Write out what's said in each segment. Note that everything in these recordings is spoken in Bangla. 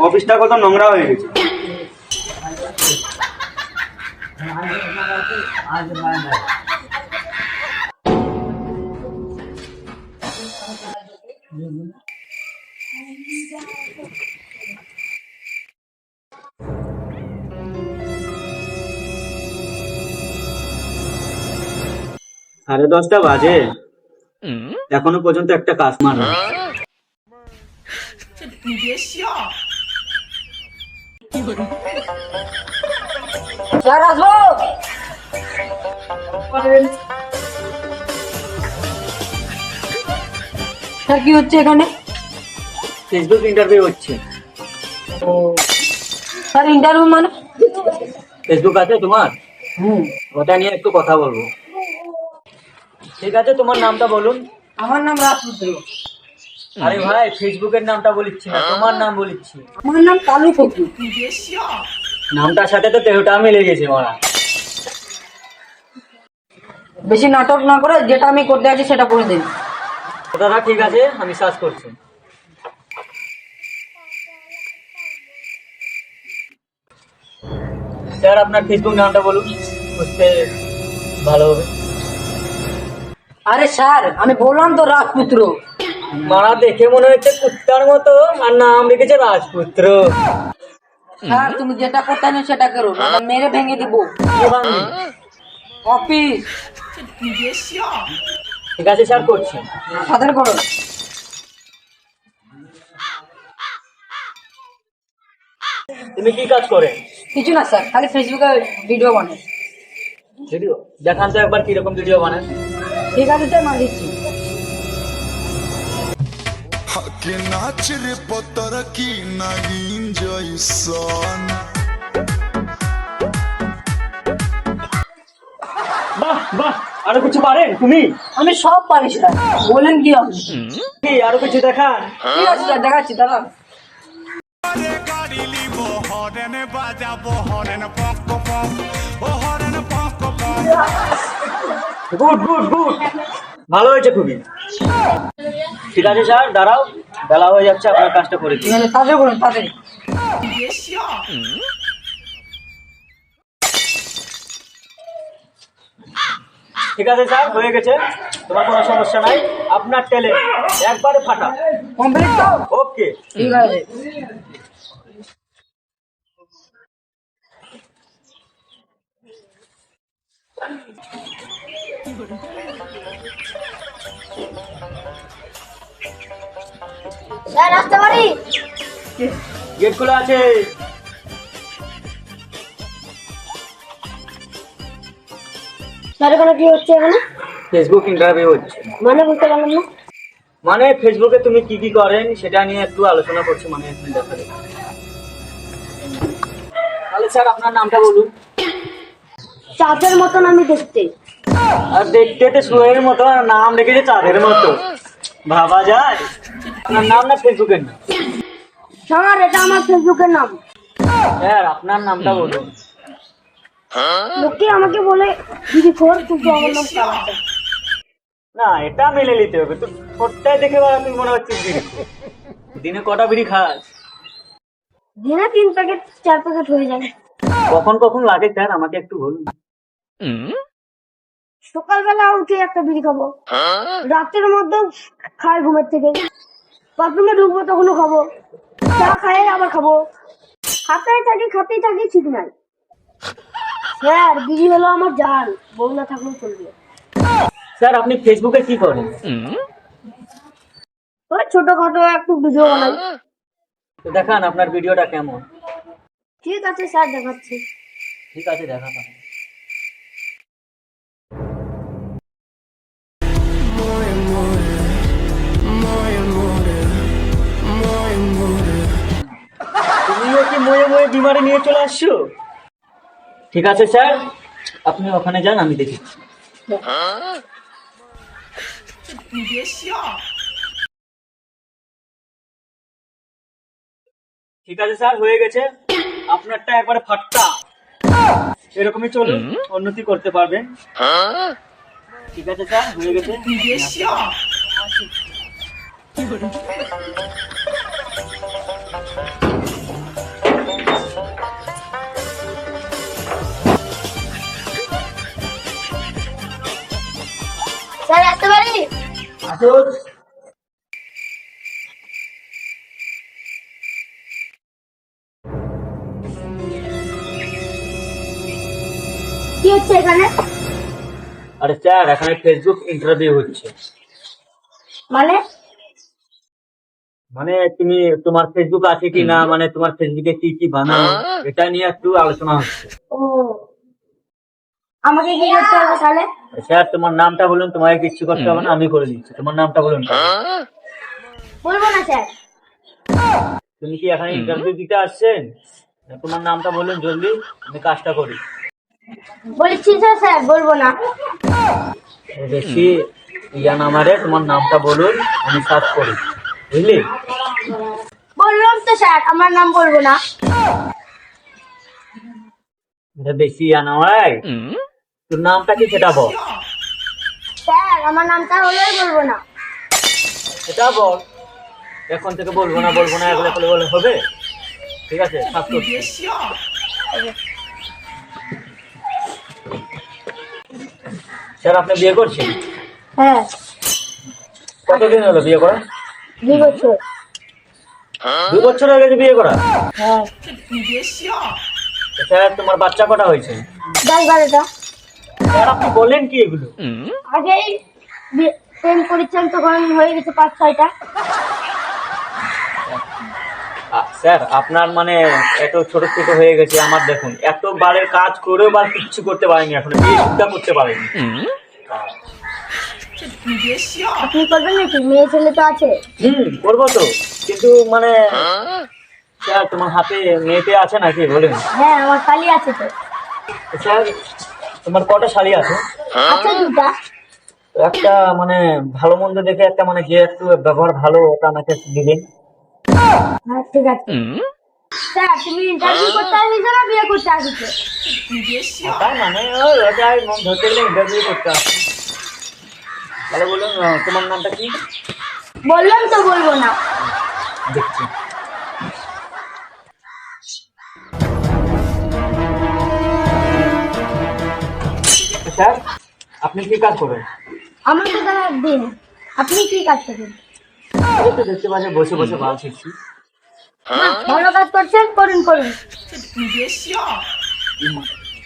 অফিসটা কত নোংরা হয়ে গেছে। সাড়ে 10টা বাজে, এখনো পর্যন্ত একটা কাস্টমার নেই। স্যার আসবো। স্যার কি হচ্ছে এখানে? ফেসবুক ইন্টারভিউ হচ্ছে। স্যার ইন্টারভিউ মানে? ফেসবুক আছে তোমার? ওটা নিয়ে একটু কথা বলবো। ঠিক আছে, তোমার নামটা বলুন। আমার নাম রাজপুত্র। আরে ভাই, ফেসবুকের নামটা বলিচ্ছি না, তোমার নাম বলিচ্ছি। আমার নাম কালু ফকরু। নামটার সাথে তো দেহটা মিলে গেছে মারা। বেশি নাটক না করে যেটা আমি করতে আছি সেটা করে দিন। কথাটা ঠিক আছে, আমি সার্চ করছি। স্যার আপনার ফেসবুক নামটা বলুন, বুঝতে ভালো হবে। আরে স্যার আমি বললাম তো রাজপুত্র। মারা দেখে মনে হচ্ছে কুত্তার মতো, আর নাম রেখেছে রাজপুত্র। স্যার তুমি যেটা করতে আছো সেটা করো, না মেরে ভেঙে দিব। কি ভাঙবে? অফিস। ঠিক আছে স্যার, করছি। সাথে করো। তুমি কি কাজ করে? কিছু না স্যার, খালি ফেসবুকে ভিডিও বানাই। ভিডিও দেখান তো একবার, কিরকম ভিডিও বানান। ঠিক আছে স্যার, না দিচ্ছি। হাকে নাচ রে পতর কি নাগিন জয়সন। বাহ বাহ, আরো কিছু পারেন তুমি? আমি সব পারি স্যার, বলেন কি হবে? কি আরো কিছু দেখান? ঠিক আছে স্যার, দেখাচ্ছি দাঁড়া। গাড়ি লিব হরেন বাজাবো হরেন পক পক ও হরেন পক পক। গুড গুড গুড, ভালো হয়েছে খুবই। ঠিক আছে স্যার, দাঁড়াও, বেলা হয়ে যাচ্ছে, আপনার কাজটা করে দিন। ঠিক আছে, তাড়াতাড়ি করুন তাড়াতাড়ি। ঠিক আছে স্যার, হয়ে গেছে, তোমার কোনো সমস্যা নাই। আপনার ট্যালেন্ট একবারে ফাটা। কমপ্লিট তো? ওকে। ঠিক আছে। স্যার আসতে পারি? গেট খোলা আছে। স্যার এখানে কি হচ্ছে এখানে? ফেসবুক ইন্টারভিউ হচ্ছে। মানে বুঝতে পারলাম না। মানে ফেসবুকে তুমি কি কি করেন সেটা নিয়ে একটু আলোচনা করছি, মানে এখানে দেখা যাবে। তাহলে স্যার আপনার নামটা বলুন। চাঁদের মতন আমি দেখতে। আর দেখতে তো শুয়ের মতো, আর নাম রেখেছে চাঁদের মতো, ভাবা যায়? আপনার নাম না ফেসবুকের নাম? স্যার এটা আমার ফেসবুকের নাম। স্যার আপনার নামটা বলুন। লোকে আমাকে বলে দিদি খোর, কিন্তু আমার নাম কালাচাঁদ। না, এটা মেনে নিতে হবে। তো ছোটটাই দেখে তুই মনে হচ্ছে বিড়ি। দিনে কটা বিড়ি খাস? দিনে 3 প্যাকেট 4 প্যাকেট হয়ে যায়। কখন কখন লাগে স্যার, আমাকে একটু বলুন। সকালবেলা উঠে একটা বিড়ি খাবো, রাতের মধ্যে খাই ঘুমের থেকে, বাথরুমে ঢুকবো তখনও খাবো, চা খাই আবার খাবো, খাতেই থাকি ঠিক নাই। স্যার বিড়ি হলো আমার জান, বউ না থাকলেও চলবে। স্যার আপনি ফেসবুকে কি করেন? ওই ছোটখাটো একটু ভিডিও বানাই। তো দেখান আপনার ভিডিওটা কেমন। ঠিক আছে স্যার, দেখাচ্ছি। ঠিক আছে, দেখান। তুমিও কি ময়ে ময়ে বিমারে নিয়ে চলে আসছো? ঠিক আছে স্যার, আপনি ওখানে যান, আমি দেখি। ঠিক আছে স্যার, হয়ে গেছে। আপনারটা একবারে ফাট্টা, এরকমই চলুন, উন্নতি করতে পারবেন। ঠিক আছে স্যার, হয়ে গেছে। মাসুদ, কি হচ্ছে এখানে? আরে স্যার এখানে ফেসবুক ইন্টারভিউ হচ্ছে। মানে মানে তুমি তোমার ফেসবুক আছে কি না, মানে তোমার ফেসবুকে কি কি বানাও, এটা নিয়ে একটু আলোচনা হচ্ছে। ও, আমাকে কি করতে হবে তাহলে? স্যার তোমার নামটা বলুন, তোমাকে কিচ্ছু করতে হবে না, আমি করে দিচ্ছি। তোমার নামটা বলুন। বলবো না স্যার। তুমি কি এখানে ইন্টারভিউ দিতে আসছেন? তোমার নামটা বলুন জলদি, আমি কাজটা করি। বলছি তো স্যার বলবো না। বেশি ইয়া নামারে তোমার নামটা বলুন, আমি সার্চ করি, বুঝলি? বললাম তো স্যার আমার নাম বলবো না। এটা বেশি ইয়া নামায়, তোর নামটা কি সেটা বল। স্যার আমার নামটা হলেই বলবো না। সেটা বল। এখন থেকে বলবো না এগুলো বলে বলে হবে? ঠিক আছে, সার্চ করছি। স্যার আপনি বিয়ে করছেন? হ্যাঁ, কতদিন হলো বিয়ে করা? 2 বছর। 2 বছর হয়ে গেছে বিয়ে করা? হ্যাঁ, স্যার তোমার বাচ্চা কটা হয়েছে? 10-12টা। স্যার আপনি বললেন কি এগুলো? আগেই প্রেম করেছেন তখন হয়ে গেছে 5-6টা। স্যার আপনার মানে এত ছোট ছোট হয়ে গেছে, আমার দেখুন এত বারের কাজ করেও বার কিচ্ছু করতে পারেনি, এখন বিয়ে সুদ্ধা করতে পারেনি। আপনি করবেন নাকি? মেয়ে ছেলে তো আছে। করবো তো, কিন্তু মানে স্যার তোমার হাতে মেয়েতে আছে নাকি বলেন? হ্যাঁ, আমার শালি আছে তো। স্যার তোমার কটা শাড়ি আছে? আছে 2টা। একটা মানে ভালো মন্দ দেখে একটা, মানে যে একটু ব্যবহার ভালো, ওটা আমাকে একটু দিবেন। হ্যাঁ ঠিক আছে। স্যার তুমি ইন্টারভিউ করতে আসিছো না বিয়ে করতে আসিছো? তাই মানে ওটাই মন ধরতে গেলে ইন্টারভিউ করতে আসছি। তাহলে বলুন তোমার নামটা কি? বললাম তো বলবো না। দেখছি। স্যার আপনি কি কাজ করেন? আমাকে তো দিন। আপনি কি কাজ করছেন? এই তো দেখতে পাচ্ছি বসে বসে ভালো শিখছি। ভালো কাজ করছেন, করুন করুন।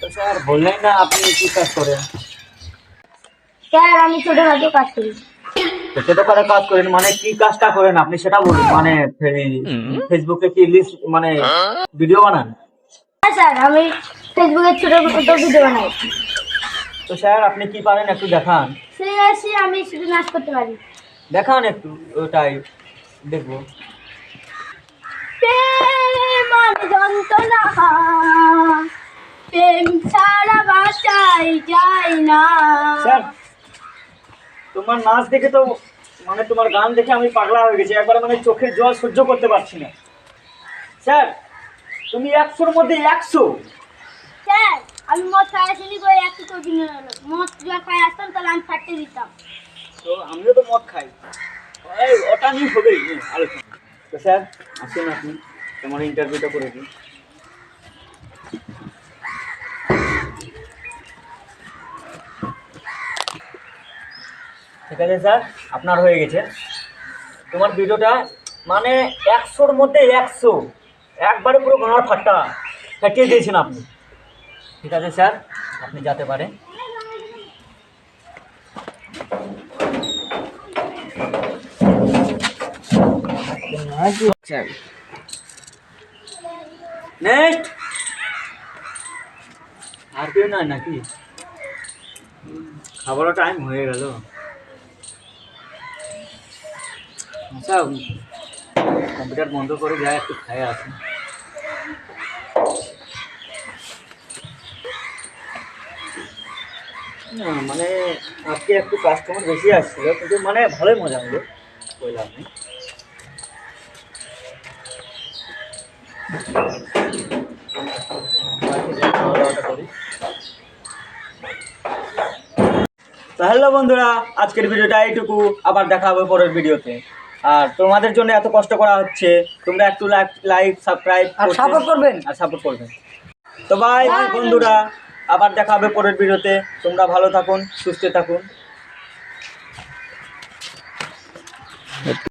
তো স্যার বললেন না আপনি কি কাজ করেন? স্যার আমি ছোটখাটো কাজ করি। তো সেটা করে কাজ করেন মানে কি কাজটা করেন আপনি সেটা বলুন। মানে ফেসবুকে কি লিস্ট মানে ভিডিও বানান? হ্যাঁ স্যার, আমি ফেসবুকে ছোট ছোট ভিডিও বানাই। তো স্যার আপনি কি পারেন একটু দেখান। সিরিয়াসলি আমি শুধু নাচ করতে পারি। দেখান একটু, ওটাই দেখবো। প্রেম যন্ত্রণা, প্রেম ছাড়া বাঁচাই যায় না। স্যার তোমার নাচ দেখে তো মানে তোমার গান দেখে আমি পাগলা হয়ে গেছি, একবারে মানে চোখের জল সহ্য করতে পারছি না। স্যার তুমি 100-র মধ্যে 100। স্যার আমি মদ খাই আসিনি গো, একটু করে দিন। মদ যা খাই আসতাম তাহলে আমি ফাটতে দিতাম। তো আমিও তো মদ খাই, ওটা নিয়ে হবেই আলোচনা। তো স্যার আসুন আপনি তোমার ইন্টারভিউটা করে দিন। ঠিক আছে স্যার, আপনার হয়ে গেছে। তোমার ভিডিওটা মানে 100-র মধ্যে 100, একবারে পুরো ঘোড়ার ফাট্টা ফাটিয়ে দিয়েছেন আপনি। ঠিক আছে স্যার, আপনি যেতে পারেন। নেক্সট আর কেউ নাই নাকি? খাবারও টাইম হয়ে গেল। আচ্ছা কম্পিউটার বন্ধ করে যায় একটু খায় আসি। না মানে আজকে একটু কাস্টমার বেশি আসছিল, কিন্তু মানে ভালোই মজা হলো, বললাম নেই। তো হ্যালো বন্ধুরা, আজকের ভিডিওটা এইটুকু, আবার দেখা হবে পরের ভিডিওতে। আর তোমাদের জন্য এত কষ্ট করা হচ্ছে, তোমরা একটু লাইক সাবস্ক্রাইব আর সাপোর্ট করবেন। তো বাই বন্ধুরা, আবার দেখা হবে পরের ভিডিওতে। তোমরা ভালো থাকুন, সুস্থ থাকুন।